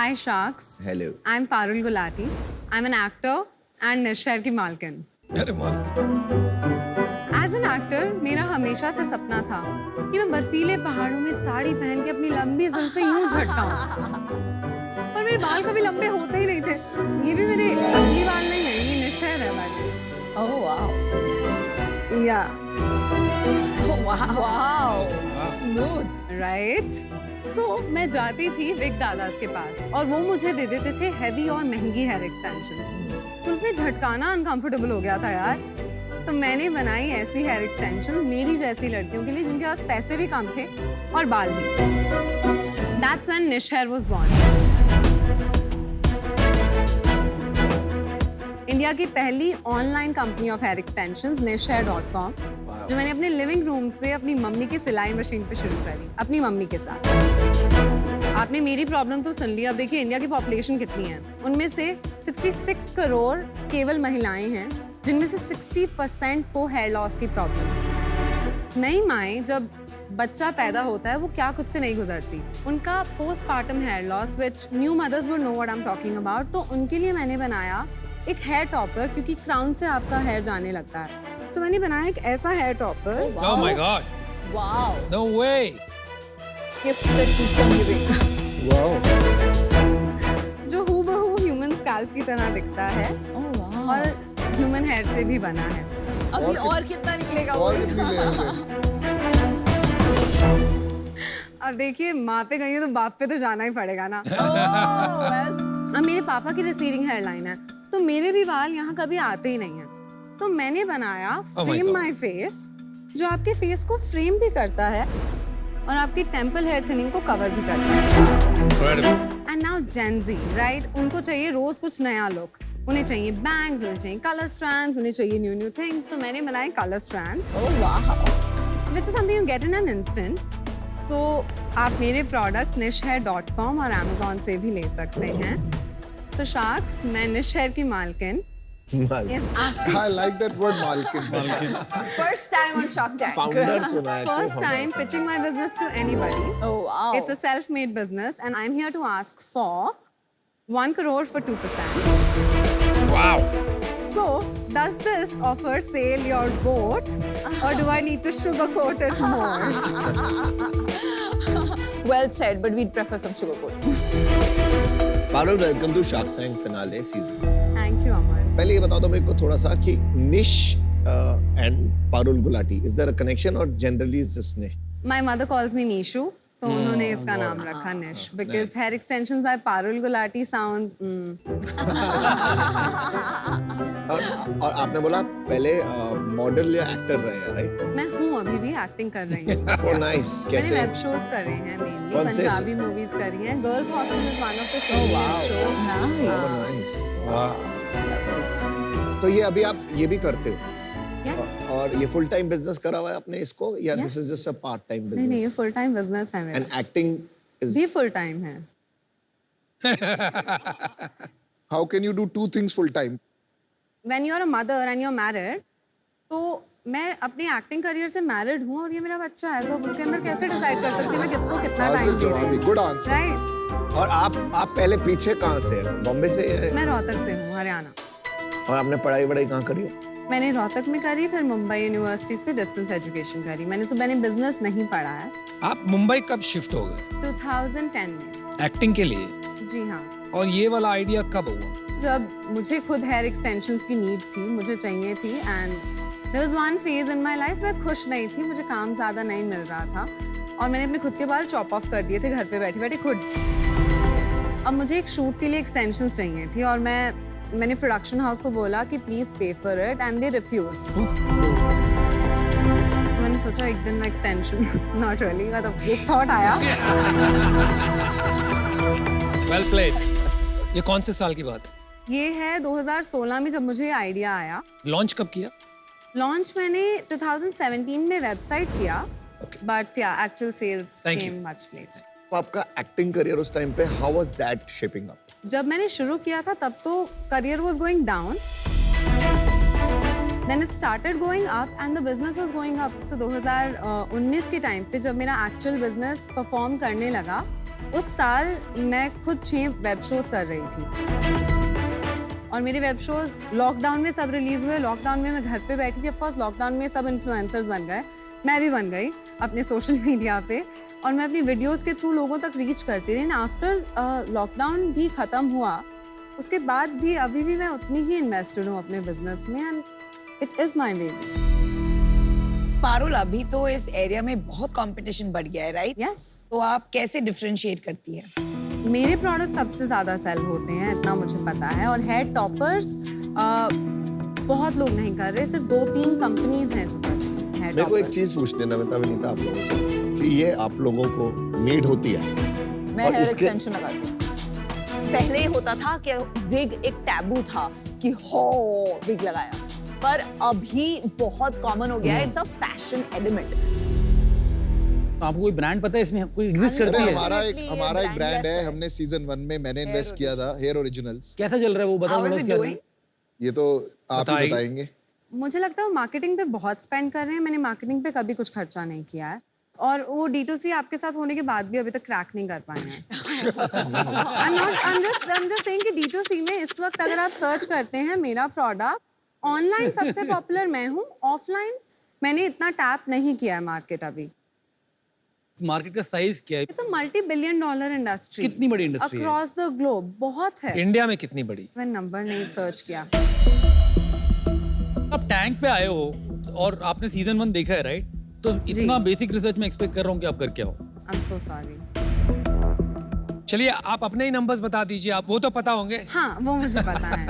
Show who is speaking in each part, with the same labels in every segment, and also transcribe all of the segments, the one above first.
Speaker 1: Hi Sharks.
Speaker 2: Hello.
Speaker 1: I'm Parul Gulati. I'm an actor and Nishher की मालकिन.
Speaker 3: अरे माल
Speaker 1: As an actor, मेरा हमेशा से सपना था कि मैं बर्फीले पहाड़ों में साड़ी पहन के अपनी लंबी जुल्फें यूं झटकाऊं. पर मेरे बाल कभी लंबे होते ही नहीं थे. ये भी मेरे असली बाल नहीं है, ये निशहर है वाले.
Speaker 4: Oh wow.
Speaker 1: Yeah.
Speaker 4: Oh wow. Smooth.
Speaker 1: Right? So, मैं जाती थी विग दादास के पास और वो मुझे दे देते थे हेवी और महंगी हेयर एक्सटेंशंस. जुल्फें झटकाना अनकंफर्टेबल हो गया था यार. तो मैंने बनाई ऐसी हेयर एक्सटेंशंस मेरी जैसी लड़कियों के लिए जिनके पास पैसे भी कम थे और बाल भी. That's when Nishher was born. India की पहली online company of hair extensions Nishher.com, जो मैंने अपने लिविंग रूम से अपनी मम्मी की सिलाई मशीन पे शुरू करी, अपनी मम्मी के साथ. आपने मेरी प्रॉब्लम तो सुन ली. अब देखिए इंडिया की पॉपुलेशन कितनी है. उनमें से 66 करोड़ केवल महिलाएं हैं, जिनमें से 60% को हेयर लॉस की प्रॉब्लम. नई माएँ जब बच्चा पैदा होता है वो क्या खुद से नहीं गुजरती. उनका postpartum hair loss, which new mothers would know what I am talking about. तो उनके लिए मैंने बनाया एक हेयर टॉपर, क्योंकि क्राउन से आपका हेयर जाने लगता है. तो मैंने बनाया एक ऐसा hair topper.
Speaker 3: Oh my God.
Speaker 4: Wow.
Speaker 3: No way.
Speaker 4: Gift that keeps on giving.
Speaker 2: Wow.
Speaker 1: जो हूबहू ह्यूमन स्कैल्प की तरह दिखता है
Speaker 4: Oh wow.
Speaker 1: और ह्यूमन हेयर से भी बना है.
Speaker 4: अभी और कितना निकलेगा
Speaker 2: और
Speaker 4: वो?
Speaker 2: कितनी लेंगे?
Speaker 1: अब देखिए माँ पे गई है तो बाप पे तो जाना ही पड़ेगा ना.
Speaker 4: Oh well.
Speaker 1: अब मेरे पापा की रिसीडिंग हेयर लाइन है तो मेरे भी बाल यहाँ कभी आते ही नहीं हैं. तो मैंने बनाया
Speaker 3: my
Speaker 1: frame
Speaker 3: God.
Speaker 1: My face, जो आपके फेस को फ्रेम भी करता है और आपकी टेम्पल हेयर थिनिंग को कवर भी करता है.
Speaker 3: Incredible.
Speaker 1: And now Gen Z, right? उनको चाहिए रोज कुछ नया लुक. उन्हें चाहिए बैंग्स, उन्हें चाहिए कलर स्ट्रैंड्स, उन्हें चाहिए न्यू थिंग्स. तो मैंने बनाए colour strands,
Speaker 4: Oh wow.
Speaker 1: which is something you get in an instant. So आप मेरे प्रोडक्ट्स Nishher.com और Amazon से भी ले सकते हैं. So Sharks, मैं Nishher की मालकिन is asking
Speaker 2: I like that word मालकिन.
Speaker 4: First time on Shark Tank.
Speaker 2: Founder सुना है.
Speaker 1: first time pitching my business to anybody.
Speaker 4: Oh wow.
Speaker 1: It's a self-made business and I'm here to ask for 1 crore for 2%.
Speaker 3: Wow.
Speaker 1: So, does this offer sail your boat or do I need to sugarcoat it more?
Speaker 4: Well said, but we'd prefer some sugar coating.
Speaker 2: Parul, welcome to Shark Tank finale season.
Speaker 1: Thank you, Amar.
Speaker 2: पहले ये बता दो मेरे को थोड़ा सा कि निश and Parul Gulati, is there a connection or generally is just nish?
Speaker 1: My mother calls me Nishu, तो उन्होंने इसका नाम रखा निश, because hair extensions by Parul Gulati sounds.
Speaker 2: और आपने बोला पहले मॉडल या एक्टर रहे हैं, राइट?
Speaker 1: मैं हूँ अभी भी एक्टिंग कर रही हूँ.
Speaker 2: Oh nice.
Speaker 1: मैंने
Speaker 2: कैसे?
Speaker 1: वेब शोज कर रहे हैं मेनली.
Speaker 2: कौन से?
Speaker 1: पंजाबी मूवीज कर रही हैं. Girls hostel is one of the show.
Speaker 2: Oh, nice.
Speaker 3: Wow.
Speaker 2: तो ये अभी आप ये भी करते हो
Speaker 1: यस.
Speaker 2: और ये फुल टाइम बिजनेस करा हुआ है आपने इसको या
Speaker 1: Yes.
Speaker 2: This is just a part time
Speaker 1: नहीं नहीं, ये
Speaker 2: बिजनेस?
Speaker 1: फुल टाइम बिजनेस है मेरा.
Speaker 2: एंड एक्टिंग इज
Speaker 1: भी फुल टाइम है.
Speaker 5: How can you do two things full time?
Speaker 1: When you're a mother and you're married, तो मैं अपनी एक्टिंग करियर से मैरिड हूँ और ये मेरा बच्चा है, so उसके अंदर कैसे डिसाइड कर सकती हूँ मैं किसको कितना टाइम दे रही हूँ.
Speaker 5: Good answer.
Speaker 1: राइट.
Speaker 2: और आप पहले पीछे कहाँ से हैं? बॉम्बे से या-
Speaker 1: मैं रोहतक से हूँ, हरियाणा.
Speaker 2: और आपने पढ़ाई कहाँ करी है?
Speaker 1: मैंने रोहतक में करी, फिर मुंबई यूनिवर्सिटी से डिस्टेंस एजुकेशन करी. मैंने बिजनेस नहीं पढ़ा है.
Speaker 3: आप मुंबई कब शिफ्ट हो गए
Speaker 1: 2010 में.
Speaker 3: एक्टिंग के लिए?
Speaker 1: जी हाँ.
Speaker 3: और ये वाला आइडिया कब हुआ?
Speaker 1: जब मुझे खुद हेयर एक्सटेंशंस की नीड थी, मुझे चाहिए थी, and there was one phase in my life मैं खुश नहीं थी, मुझे काम ज़्यादा नहीं मिल रहा था और मैंने अपने खुद के बाल चॉप ऑफ कर दिए थे घर पे बैठे बैठे खुद. अब मुझे एक शूट के लिए एक्सटेंशंस चाहिए थी और मैंने प्रोडक्शन हाउस को बोला कि प्लीज़ पे for it and they refused. मैंने सोचा एक दिन मैं एक्सटेंशन नॉट रियली, मतलब एक थॉट आया.
Speaker 3: Well played. ये कौन से साल की बात है?
Speaker 1: ये है 2016 में जब मुझे आइडिया आया.
Speaker 3: लॉन्च कब किया?
Speaker 1: लॉन्च मैंने 2017 में वेबसाइट किया, बट या actual sales
Speaker 3: Thank you.
Speaker 1: Came much later.
Speaker 2: तो आपका एक्टिंग करियर उस टाइम पे how was that shaping up?
Speaker 1: जब मैंने शुरू किया था तब तो career was going down, then it started going up and the business was going up. तो 2019 के टाइम पे जब मेरा एक्चुअल बिजनेस परफॉर्म करने लगा उस साल मैं खुद 6 वेब शोज कर रही थी और मेरे वेब शोज लॉकडाउन में सब रिलीज हुए। लॉकडाउन में मैं घर पे बैठी थी। ऑफ कोर्स लॉकडाउन में सब इन्फ्लुएंसर्स बन गए, मैं भी बन गई अपने सोशल मीडिया पे और मैं अपनी वीडियोस के थ्रू लोगों तक रीच करती रही। आफ्टर लॉकडाउन भी ख़त्म हुआ, उसके बाद भी अभी भी मैं उतनी ही इन्वेस्टेड हूँ अपने बिजनेस में and it is my baby.
Speaker 6: Parul, अभी तो इस एरिया में बहुत कंपटीशन बढ़ गया है, राइट?
Speaker 1: यस।
Speaker 6: तो आप कैसे डिफरेंशिएट करती है?
Speaker 1: मेरे प्रोडक्ट सबसे ज़्यादा सेल होते हैं, इतना मुझे पता है। और हेयर टॉपर्स बहुत लोग नहीं कर रहे, सिर्फ 2-3 कंपनीज हैं जो कर रही हैं हेयर
Speaker 2: मेरे को एक
Speaker 1: टॉपर्स।
Speaker 2: चीज पूछनी है नमिता विनीता आप लोगों से कि ये आप लोगों को नीड होती है?
Speaker 4: मैं
Speaker 2: और
Speaker 4: हेयर
Speaker 2: इसके-
Speaker 4: एक्सटेंशन लगाती हूँ। पहले ये होता था कि विग एक टैबू था कि हो विग लगाया, पर अभी बहुत कॉमन हो गया है। It's a fashion element.
Speaker 7: आपको कोई ब्रांड पता है इसमें कोई एग्जिस्ट
Speaker 4: अरे
Speaker 7: करती
Speaker 5: अरे
Speaker 7: है?
Speaker 5: हमारा एक
Speaker 4: brand
Speaker 5: ब्रांड है,
Speaker 4: less है।
Speaker 5: हमने सीजन 1 में मैंने इन्वेस्ट किया था, हेयर ओरिजिनल्स।
Speaker 7: कैसा चल रहा है वो बताओ
Speaker 6: How is
Speaker 7: थोड़ा
Speaker 6: it
Speaker 7: क्या
Speaker 6: doing?
Speaker 5: ये तो आप ही
Speaker 3: बताइए।
Speaker 5: बताएंगे।
Speaker 1: मुझे लगता है वो मार्केटिंग पे बहुत स्पेंड कर रहे हैं। मैंने मार्केटिंग पे कभी कुछ खर्चा नहीं किया है और वो D2C आपके साथ होने के बाद भी अभी तक क्रैक नहीं कर पाए हैं। I'm just saying कि D2C में इस वक्त अगर आप सर्च करते हैं मेरा प्रोडक्ट, ऑनलाइन सबसे पॉपुलर मैं हूँ, ऑफलाइन मैंने इतना टैप नहीं किया है मार्केट अभी।
Speaker 7: मार्केट का साइज क्या है?
Speaker 1: It's a $multi-billion industry.
Speaker 7: कितनी बड़ी industry है?
Speaker 1: अक्रॉस द ग्लोब बहुत है।
Speaker 3: इंडिया में कितनी बड़ी?
Speaker 1: मैं नंबर नहीं सर्च किया।
Speaker 7: आप टैंक पे आए हो और आपने सीजन 1 देखा है, राइट? तो इतना बेसिक रिसर्च में एक्सपेक्ट कर रहा हूँ कि आप करके आओ।
Speaker 1: I am so sorry.
Speaker 3: चलिए आप अपने ही नंबर्स बता दीजिए, आप वो तो पता होंगे।
Speaker 1: हाँ, वो मुझे पता है।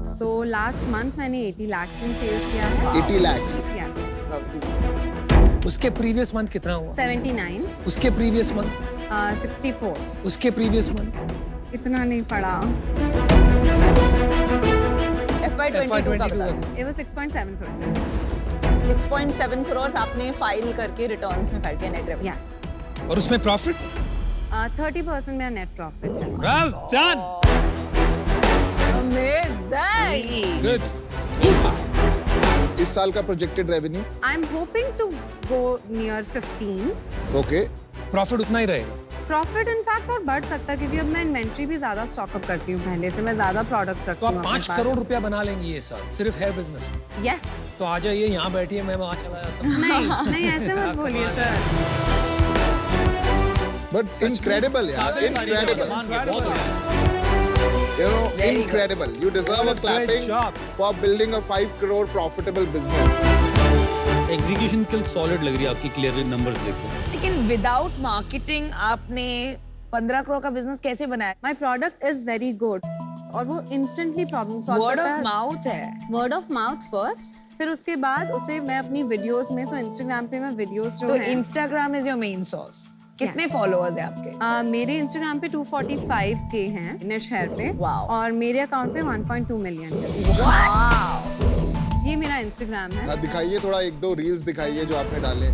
Speaker 1: सो लास्ट मंथ मैंने 80 lakhs इन सेल्स किया है।
Speaker 5: 80 lakhs।
Speaker 1: यस।
Speaker 3: उसके प्रीवियस मंथ कितना हुआ?
Speaker 1: 79,
Speaker 3: उसके प्रीवियस मंथ,
Speaker 1: 64।
Speaker 3: उसके प्रीवियस मंथ,
Speaker 1: इतना नहीं पड़ा।
Speaker 4: FY22 का बता।
Speaker 1: It was 6.7 crores.
Speaker 4: 6.7 करोड़ आपने फाइल करके रिटर्न्स में फाइल किया नेट रेवेन्यू।
Speaker 1: Yes.
Speaker 3: और उसमें प्रॉफिट?
Speaker 1: 30% मेरा नेट प्रॉफिट है।
Speaker 3: Well done,
Speaker 4: amazing.
Speaker 3: गुड।
Speaker 5: इस साल का projected revenue?
Speaker 1: I am hoping to go near 15।
Speaker 5: Okay.
Speaker 3: Profit उतना ही रहेगा?
Speaker 1: प्रॉफिट इनफैक्ट और बढ़ सकता है क्योंकि अब मैं इन्वेंट्री भी ज्यादा स्टॉकअप करती हूँ पहले से। मैं ज्यादा प्रोडक्ट्स
Speaker 3: तो
Speaker 1: रखती
Speaker 3: आप
Speaker 1: हूँ
Speaker 3: 5 करोड़ रुपया बना लेंगी ये साल सिर्फ हेयर बिजनेस में।
Speaker 1: यस।
Speaker 3: तो आ जाइए, यहाँ बैठिए, मैं वहाँ चला जाता हूँ।
Speaker 1: नहीं नहीं ऐसे मत बोलिए सर।
Speaker 5: बट इनक्रेडिबल यार, incredible. You know, incredible. You deserve a clapping
Speaker 3: job.
Speaker 5: for building a 5 crore profitable business.
Speaker 7: Execution skill solid लग रही है आपकी, क्लियर नंबर्स देख के।
Speaker 6: लेकिन विदाउट मार्केटिंग आपने 15 करोड़ का बिजनेस कैसे बनाया?
Speaker 1: My product is very good और वो इंस्टेंटली प्रॉब्लम सॉल्व
Speaker 6: वर्ड
Speaker 1: करता
Speaker 6: ऑफ
Speaker 1: है।
Speaker 6: माउथ है।
Speaker 1: वर्ड ऑफ माउथ फर्स्ट, फिर उसके बाद उसे मैं अपनी वीडियोस में, सो इंस्टाग्राम पे मैं वीडियोस जो
Speaker 6: तो
Speaker 1: हैं
Speaker 6: Instagram is your main source. कितने
Speaker 1: Yes.
Speaker 6: फॉलोअर्स है आपके?
Speaker 1: मेरे इंस्टाग्राम पे 245K हैं निश हेयर पे।
Speaker 6: Wow.
Speaker 1: और मेरे अकाउंट पे 1.2 मिलियन है।
Speaker 6: वाओ।
Speaker 1: ये मेरा इंस्टाग्राम है।
Speaker 5: हाँ, दिखाइए थोड़ा 1-2 रील्स दिखाइए जो आपने डाले।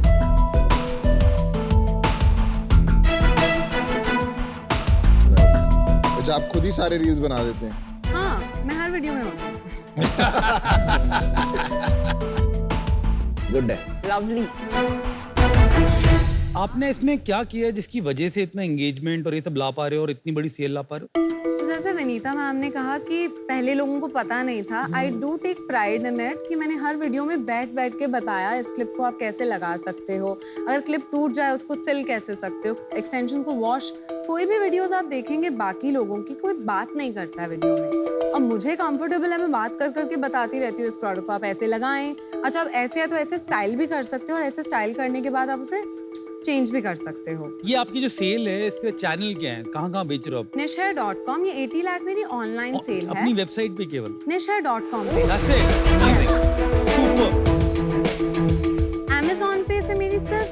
Speaker 5: अच्छा, आप खुद ही सारे रील्स बना देते हैं?
Speaker 1: हाँ, मैं हर वीडियो में होती हूँ।
Speaker 2: गुड है।
Speaker 4: लवली।
Speaker 7: आपने इसमें क्या किया है जिसकी वजह से इतना एंगेजमेंट और ये सब ला पा रहे हो और इतनी बड़ी सेल ला पा रहे हो?
Speaker 1: तो जैसे विनीता मैम ने कहा कि पहले लोगों को पता नहीं था, I do take pride in it कि मैंने हर वीडियो में बैठ बैठ के बताया इस क्लिप को आप कैसे लगा सकते हो, अगर क्लिप टूट जाए उसको सिल कैसे सकते हो, एक्सटेंशन को वॉश। कोई भी वीडियोस आप देखेंगे बाकी लोगों की, कोई बात नहीं करता है वीडियो में। अब मुझे कंफर्टेबल है, मैं बात कर करके बताती रहती हूँ इस प्रोडक्ट को आप ऐसे लगाएं। अच्छा, अब ऐसे है तो ऐसे स्टाइल भी कर सकते हो और ऐसे स्टाइल करने के बाद आप उसे चेंज भी कर सकते हो।
Speaker 7: ये आपकी जो सेल है इसके चैनल क्या है, कहाँ बेच रहे हो आप?
Speaker 1: nishhair.com, ये 80 लाख मेरी ऑनलाइन सेल है।
Speaker 7: अपनी वेबसाइट पे केवल?
Speaker 1: nishhair.com पे।
Speaker 7: That's it. Amazing. Super.
Speaker 1: Amazon पे से मेरी सिर्फ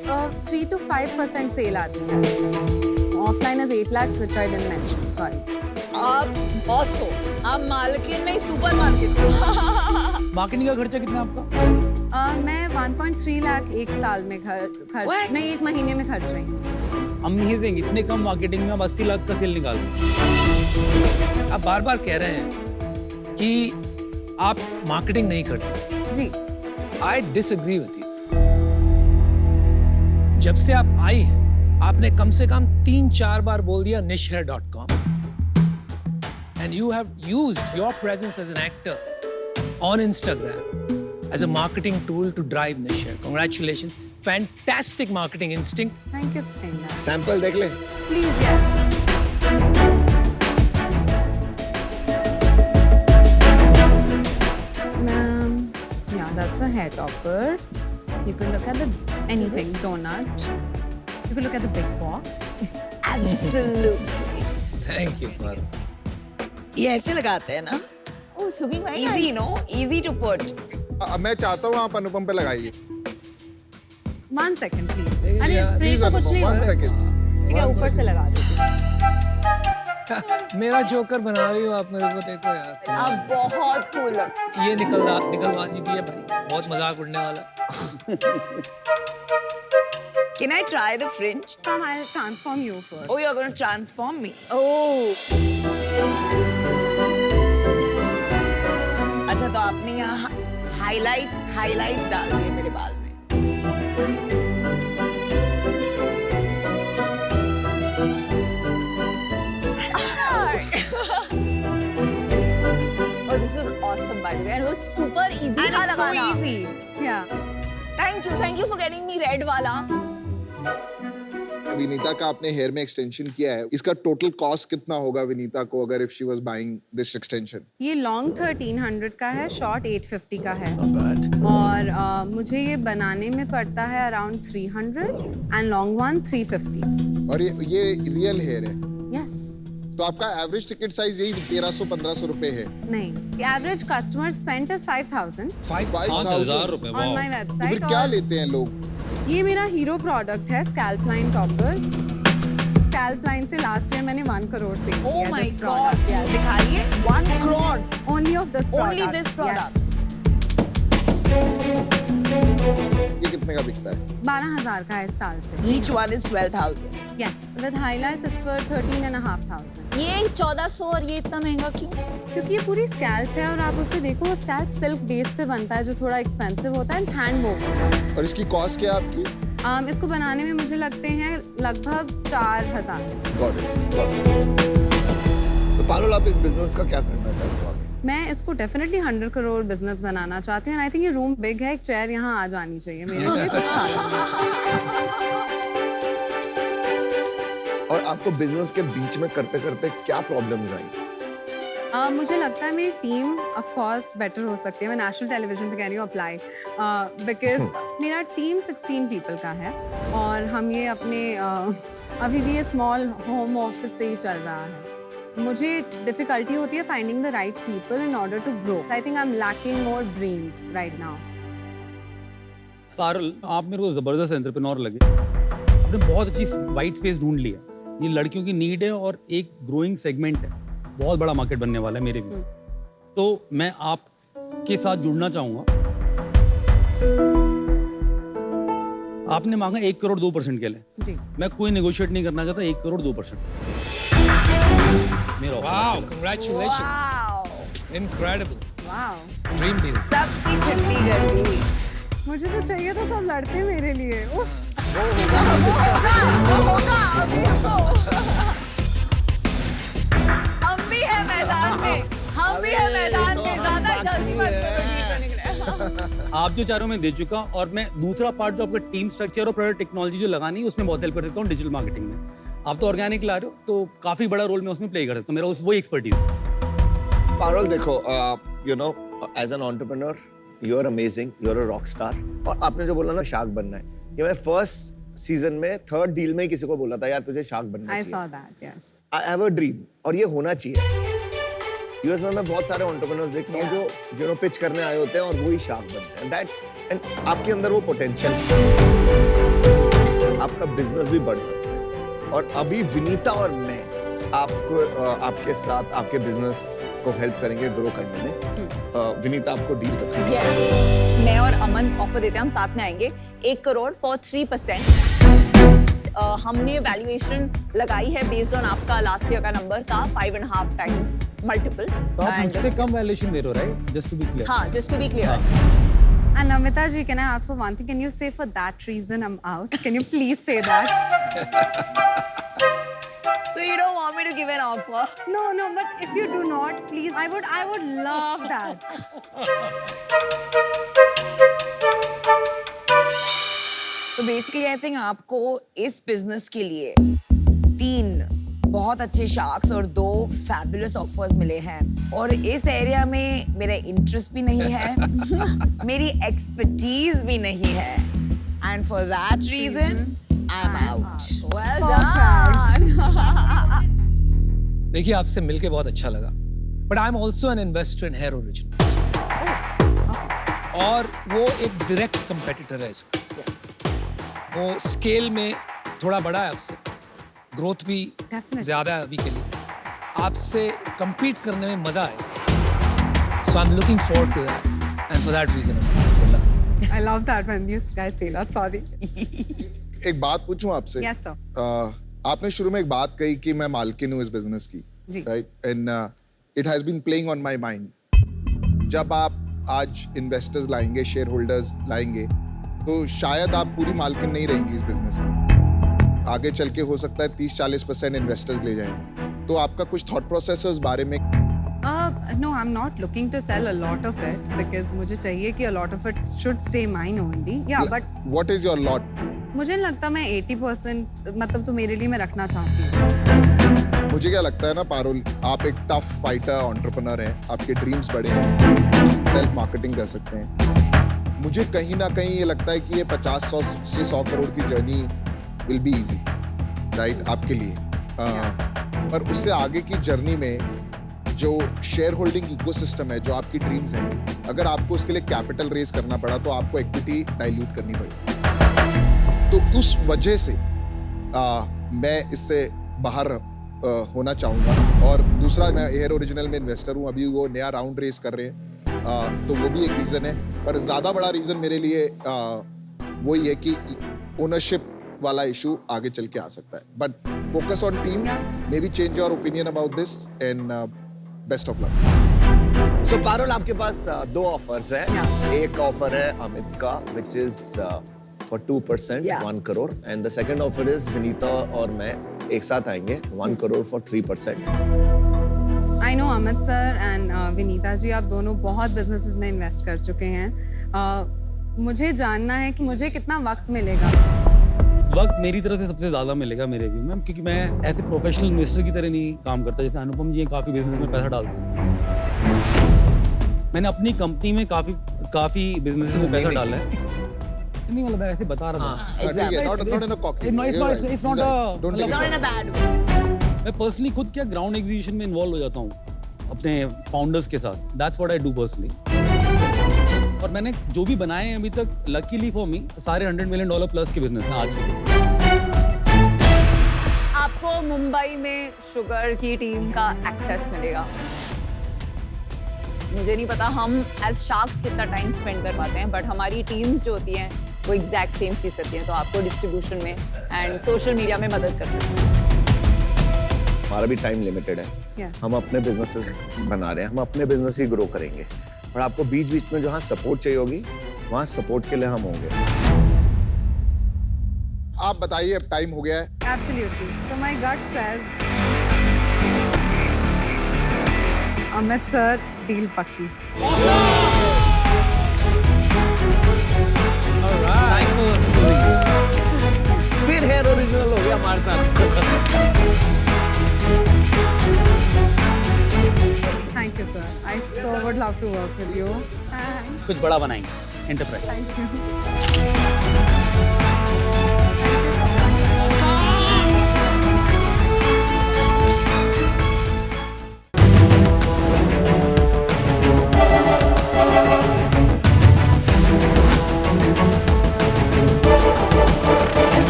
Speaker 1: 3 to 5% सेल आती है। Offline is 8 lakhs which I didn't mention, sorry।
Speaker 4: आप बॉस हो, आप मालकिन नहीं सुपर मार्केट हो।
Speaker 7: मार्केटिंग का खर्चा कितना है आपका?
Speaker 1: मैं 1.3 लाख एक साल में खर्च नहीं, एक महीने में खर्च रही हूँ।
Speaker 7: अमेजिंग। इतने कम मार्केटिंग में आप 80 लाख का सेल निकाल रहे हो।
Speaker 3: आप बार बार कह रहे हैं कि आप मार्केटिंग नहीं करते।
Speaker 1: जी।
Speaker 3: I disagree with you. जब से आप आई हैं आपने कम से कम 3-4 बार बोल दिया nishhair.com and you have used your presence as an actor on Instagram as a marketing tool to drive Nish Hair. Congratulations. Fantastic marketing instinct.
Speaker 1: Thank you for saying that.
Speaker 2: Sample देख ले.
Speaker 1: Please, yes. Yeah, that's a hair topper. You can look at the anything donut. You can look at the big box.
Speaker 4: Absolutely.
Speaker 3: Thank you.
Speaker 6: ये ऐसे लगाते हैं ना?
Speaker 4: Oh, Subi, why
Speaker 6: Easy, no? Easy to put.
Speaker 5: मैं चाहता हूँ आप अनुपम पे लगाइए.
Speaker 1: 1 second, please. अरे स्प्रे
Speaker 5: Please
Speaker 1: को कुछ नहीं
Speaker 5: अनुपम, 1
Speaker 1: होगा.
Speaker 5: second.
Speaker 1: ठीक है, ऊपर से लगा दो.
Speaker 3: मेरा जोकर बना रही हो आप मेरे को, देखो यार.
Speaker 4: आप बहुत cool लगते
Speaker 3: ये निकलवाजी भी है भाई. बहुत मजाक उड़ने वाला.
Speaker 6: Can I try the fringe?
Speaker 1: Come, I'll transform you first.
Speaker 6: Oh, you're going to transform me.
Speaker 4: Oh.
Speaker 6: अच्छा, तो आपने यहाँ highlights डाल दिए मेरे बाल में.
Speaker 4: Oh, this was awesome, by the way. And it was super easy.
Speaker 6: And
Speaker 4: था
Speaker 6: it's so
Speaker 4: लगाना.
Speaker 6: easy.
Speaker 1: Yeah.
Speaker 4: Thank you for getting me red वाला.
Speaker 5: विनीता का आपने हेयर में एक्सटेंशन किया है. इसका टोटल कॉस्ट कितना होगा विनीता को अगर if she was buying this extension?
Speaker 1: ये लॉन्ग 1300 का है, शॉर्ट 850 का है.
Speaker 3: Not bad.
Speaker 1: और मुझे ये बनाने में पड़ता है अराउंड 300 एंड लॉन्ग वन 350.
Speaker 5: और ये रियल हेयर है.
Speaker 1: यस.
Speaker 5: तो आपका एवरेज टिकट साइज यही 1300-1500 रुपए है.
Speaker 1: नहीं, एवरेज कस्टमर स्पेंड इज 5000
Speaker 7: 5,000 रुपए.
Speaker 1: ऑन माय
Speaker 5: तो फिर
Speaker 1: वेबसाइट.
Speaker 5: क्या लेते हैं लोग?
Speaker 1: ये मेरा हीरो प्रोडक्ट है, scalp line topper. Scalp line से लास्ट ईयर मैंने 1 करोड़ से
Speaker 4: Oh my God.
Speaker 6: Yeah, दिखाइए.
Speaker 4: 1 crore.
Speaker 1: Only of this product.
Speaker 4: Only this product.
Speaker 5: ये कितने का बिकता है?
Speaker 1: 12,000 का है इस साल से.
Speaker 6: Each one is 12,000.
Speaker 1: Yes, with highlights it's for 13,500.
Speaker 4: ये 1400 और ये इतना महंगा क्यों?
Speaker 1: क्योंकि ये पूरी स्कैल्प है और आप उसे देखो, स्कैल्प सिल्क बेस पे बनता है जो थोड़ा एक्सपेंसिव होता है. Hand woven.
Speaker 5: और इसकी कॉस्ट क्या है आपकी?
Speaker 1: इसको बनाने में मुझे लगते हैं लगभग 4,000.
Speaker 2: Got it. तो पारुल, आप इस बिजनेस का क्या करना चाहते हो?
Speaker 1: मैं इसको डेफिनेटली 100 करोड़ बिजनेस बनाना चाहती हूँ. आई थिंक ये रूम बिग है, एक चेयर यहाँ आ जानी चाहिए मेरे लिए कुछ सालों में.
Speaker 2: और आपको बिजनेस के बीच में करते करते क्या प्रॉब्लम्स आई?
Speaker 1: मुझे लगता है मेरी टीम ऑफ कोर्स बेटर हो सकती है. मैं नेशनल टेलीविजन पे कह रही हूँ अप्लाई, बिकॉज मेरा टीम 16 पीपल का है और हम ये अपने अभी भी ये स्मॉल होम ऑफिस से ही चल रहा है. मुझे डिफिकल्टी होती है finding the right people in order to grow. I think I am lacking more brains right now.
Speaker 7: Parul, आप मेरे को जबरदस्त एंटरप्रेन्योर लगे. आपने बहुत अच्छी वाइट स्पेस ढूंढ लिया. ये लड़कियों की नीड है और एक ग्रोइंग सेगमेंट है. बहुत बड़ा मार्केट बनने वाला है मेरे भी. तो मैं आपके साथ जुड़ना चाहूंगा. आपने मांगा 1 करोड़ 2% के लिए.
Speaker 1: जी.
Speaker 7: मैं कोई नेगोशिएट नहीं करना चाहता. 1 करोड़ 2%. मेरा
Speaker 3: Wow, congratulations.
Speaker 6: Wow.
Speaker 3: Incredible.
Speaker 1: Wow.
Speaker 3: Dream deal.
Speaker 6: सबकी छुट्टी कर दी.
Speaker 1: मुझे तो चाहिए था सब लड़ते मेरे लिए. उफ.
Speaker 4: हम भी है मैदान में. हम भी है मैदान में. ज्यादा जल्दी मत करो, ठीक है निकले.
Speaker 7: आप जो चारों में दे चुका और मैं दूसरा पार्ट जो आपका टीम स्ट्रक्चर और प्रोडक्ट टेक्नोलॉजी जो लगानी है उसमें बहुत हेल्प कर सकता हूँ डिजिटल मार्केटिंग में. आप तो ऑर्गेनिक ला रहे हो तो काफी बड़ा रोल मैं उसमें प्ले कर सकता हूँ. मेरा वही एक्सपर्टीज है.
Speaker 2: पारुल देखो, you know, as an entrepreneur you are amazing, you are a rock star. और आपने जो बोला ना शार्क बनना है, ये मैंने फर्स्ट सीजन में 3rd डील में ही किसी को बोला था यार तुझे शार्क बनना
Speaker 1: आई
Speaker 2: चाहिए.
Speaker 1: Saw that. Yes.
Speaker 2: I have a dream और ये होना चाहिए. यूएस में मैं बहुत सारे एंटरप्रेन्योर्स देखता हूँ जो पिच करने आए होते हैं और वो ही शार्क बनते हैं. दैट एंड आपके अंदर वो पोटेंशियल, आपका बिजनेस भी बढ़ सकता है. और अभी विनीता और मैं आपको आपके साथ आपके बिजनेस को हेल्प करेंगे ग्रो करने में. विनीता आपको डील करना है.
Speaker 4: Yes. मैं और अमन ऑफर देते हैं, हम साथ में आएंगे. 1 करोड़ फॉर 3%. हमने वैल्यूएशन लगाई है बेस्ड ऑन आपका लास्ट ईयर का नंबर था 5.5 टाइम्स मल्टीपल.
Speaker 7: तो आप हमसे कम वैल्यूएशन दे रहे हो, right? Just to be clear.
Speaker 4: हाँ, just to be clear.
Speaker 1: And Namita ji, can I ask for one thing? Can you say for that reason I'm out? Can you please say that?
Speaker 4: So you don't want me to give an offer?
Speaker 1: No, but if you do not, please, I would love that.
Speaker 6: तो basically I think आपको इस business के लिए 3 बहुत अच्छे sharks और 2 fabulous offers मिले हैं और इस एरिया में मेरा इंटरेस्ट भी नहीं है मेरी एक्सपर्टीज भी नहीं है and for that reason I am out
Speaker 4: Well done.
Speaker 3: देखिए आपसे मिलके बहुत अच्छा लगा but I am also an investor in hair originals और वो एक डायरेक्ट कंपेटिटर है इसका वो स्केल में थोड़ा बड़ा है आपसे ग्रोथ भी
Speaker 1: Definitely.
Speaker 3: ज्यादा है अभी के लिए आपसे compete करने में मजा आएगा so I am looking forward to that and for that reason
Speaker 1: I love that when you guys say that. Sorry.
Speaker 5: एक बात पूछूं आपसे
Speaker 1: Yes, sir.
Speaker 5: आपने शुरू में एक बात कही कि मैं मालकिन हूँ इस बिजनेस की
Speaker 1: जी.
Speaker 5: Right and it has been playing on my mind जब आप आज इन्वेस्टर्स लाएंगे शेयर होल्डर्स लाएंगे तो शायद आप पूरी मालकिन नहीं रहेंगी इस बिजनेस की आगे चल के हो सकता है 30-40% इन्वेस्टर्स ले जाएं तो आपका कुछ थॉट प्रोसेस है उस बारे में
Speaker 1: No, I'm not looking to sell a lot of it because मुझे चाहिए कि a lot of it should stay mine only. Yeah, but
Speaker 5: what is your lot
Speaker 1: मुझे नहीं लगता मैं 80% मतलब तो मेरे लिए मैं रखना चाहती हूँ.
Speaker 5: मुझे क्या लगता है ना पारुल आप एक टफ फाइटर एंटरप्रेन्योर हैं आपके ड्रीम्स बड़े हैं सेल्फ मार्केटिंग कर सकते हैं मुझे कहीं ना कहीं ये लगता है कि ये 50-100 से 100 करोड़ की journey will be easy right आपके लिए पर उससे आगे की जर्नी में जो शेयर होल्डिंग इकोसिस्टम है जो आपकी ड्रीम्स हैं अगर आपको उसके लिए कैपिटल रेज करना पड़ा तो आपको इक्विटी डाइल्यूट करनी पड़ेगी तो उस वजह से मैं इससे बाहर होना चाहूँगा और दूसरा मैं हेयर ओरिजिनल में इन्वेस्टर हूँ अभी वो नया राउंड रेज कर रहे हैं तो वो भी एक रीज़न है पर ज़्यादा बड़ा रीज़न मेरे लिए वही है कि ओनरशिप वाला इशू आगे चल के आ सकता है but focus on team may be change your opinion about this and best of luck
Speaker 2: सो पारुल आपके पास 2 ऑफर्स हैं एक ऑफर है अमित का which is for 2%
Speaker 6: Yeah.
Speaker 2: 1 crore and the second offer is Vineeta और मैं एक साथ आएंगे 1 crore for 3%.
Speaker 1: I know Amit sir and Vineeta ji आप दोनों बहुत बिजनेसेस में इन्वेस्ट कर चुके हैं. मुझे जानना है कि मुझे कितना वक्त मिलेगा.
Speaker 7: वक्त मेरी तरफ से सबसे ज़्यादा मिलेगा मेरे व्यू में क्योंकि मैं ऐसे प्रोफेशनल इन्वेस्टर की तरह नहीं काम करता जैसे अनुपम जी काफ़ी बिजनेस में पैसा डालते हैं मैंने अपनी कंपनी में काफ़ी बिजनेस में पैसा डाला है नहीं मतलब मैं ऐसे बता रहा था
Speaker 5: not in a cocky way.
Speaker 7: It's
Speaker 5: You're
Speaker 7: not-
Speaker 5: right.
Speaker 7: it's not
Speaker 5: Exactly.
Speaker 7: a-
Speaker 5: Don't take it
Speaker 6: Not in a
Speaker 5: wrong.
Speaker 6: bad way.
Speaker 7: मैं पर्सनली खुद क्या ग्राउंड एग्जीक्यूशन में इन्वॉल्व हो जाता हूँ अपने फाउंडर्स के साथ that's what I do personally और मैंने जो भी बनाए हैं अभी तक लकीली फॉर मी सारे $100 मिलियन प्लस के बिजनेस हैं आज के
Speaker 4: आपको मुंबई में शुगर की टीम का एक्सेस मिलेगा मुझे नहीं पता हम एज शार्क्स कितना टाइम स्पेंड कर पाते हैं बट हमारी टीम्स जो होती हैं वो एग्जैक्ट सेम चीज़ करती हैं तो आपको डिस्ट्रीब्यूशन में एंड सोशल मीडिया में मदद कर सकते हैं
Speaker 2: हमारा भी टाइम लिमिटेड है
Speaker 1: Yes.
Speaker 2: हम अपने बिजनेसेस बना रहे हैं हम अपने बिजनेस ही ग्रो करेंगे और आपको बीच बीच में जहाँ सपोर्ट चाहिए होगी वहाँ सपोर्ट के लिए हम होंगे.
Speaker 5: आप बताइए अब टाइम हो गया है
Speaker 1: Absolutely. So my gut says Amit sir deal पक्की.
Speaker 2: फिर हेयर ओरिजिनल हो गया हमारे साथ.
Speaker 1: Thank you, sir. I so would love to work with you. Thanks.
Speaker 7: कुछ बड़ा बनाएंगे एंटरप्राइज
Speaker 1: Thank you.